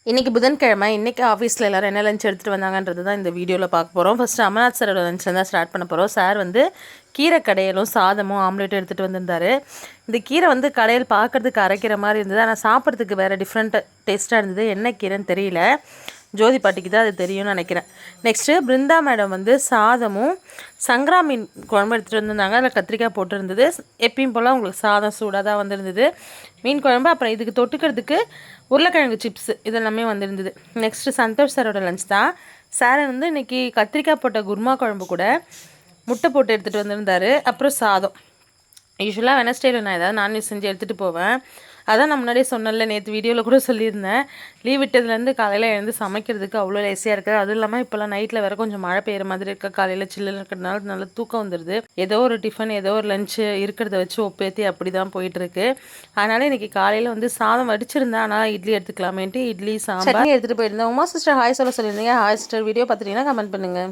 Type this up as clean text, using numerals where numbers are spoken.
இன்றைக்கி புதன்கிழமை. இன்றைக்கி ஆஃபீஸில் எல்லோரும் என்ன லஞ்ச் எடுத்துகிட்டு வந்தாங்கன்றது தான் இந்த வீடியோவில் பார்க்க போகிறோம். ஃபஸ்ட்டு அமர்நாத் சாரோட லஞ்சில் தான் ஸ்டார்ட் பண்ண போகிறோம். சார் வந்து கீரை கடையலும் சாதமும் ஆம்லேட்டும் எடுத்துகிட்டு வந்திருந்தார். இந்த கீரை வந்து கடையில் பார்க்குறதுக்கு அரைக்கிற மாதிரி இருந்தது, ஆனால் சாப்பிட்றதுக்கு வேறு டிஃப்ரெண்ட் டேஸ்ட்டாக இருந்தது. என்ன கீரைன்னு தெரியல, ஜோதி பாட்டிக்கு தான் அது தெரியும்னு நினைக்கிறேன். நெக்ஸ்ட்டு பிருந்தா மேடம் வந்து சாதமும் சங்கரா மீன் குழம்பு எடுத்துகிட்டு வந்திருந்தாங்க. அதில் கத்திரிக்காய் போட்டுருந்தது. எப்பயும் போல் உங்களுக்கு சாதம் சூடாக தான் வந்திருந்தது. மீன் குழம்பு, அப்புறம் இதுக்கு தொட்டுக்கிறதுக்கு உருளைக்கிழங்கு சிப்ஸு இதெல்லாமே வந்துருந்தது. நெக்ஸ்ட்டு சந்தோஷ் சாரோட லஞ்ச் தான். சாரை வந்து இன்றைக்கி கத்திரிக்காய் போட்ட குருமா குழம்பு கூட முட்டை போட்டு எடுத்துகிட்டு வந்திருந்தார். அப்புறம் சாதம். யூஸ்வலாக வெனஸ்டேயில் நான் ஏதாவது நான்வெஜ் செஞ்சு எடுத்துகிட்டு போவேன். அதான் நான் முன்னாடியே சொன்னல, நேற்று வீடியோவில் கூட சொல்லியிருந்தேன். லீவ் விட்டதுலேருந்து காலையில் எழுந்து சமைக்கிறதுக்கு அவ்வளோ லேசியாக இருக்குது. அதுவும் இல்லாமல் இப்போல்லாம் நைட்டில் வேறு கொஞ்சம் மழை பெய்கிற மாதிரி இருக்க, காலையில் சில்லுன்னு இருக்கிறதுனால நல்லா தூக்கம் வந்துடுது. ஏதோ ஒரு டிஃபன் ஏதோ ஒரு லஞ்சு இருக்கிறத வச்சு ஒப்பேற்றி அப்படி தான் போயிட்டுருக்கு. அதனால் இன்றைக்கி காலையில் வந்து சாதம் வடிச்சிருந்தேன், ஆனால் இட்லி எடுத்துக்கலாமேன்ட்டு இட்லி சாம்பார் எடுத்துகிட்டு போயிருந்தேன். உமா சிஸ்டர் ஹாய் சொல்லியிருந்தீங்க. ஹாய் சிஸ்டர், வீடியோ பார்த்துட்டீங்கன்னா கமெண்ட் பண்ணுங்கள்.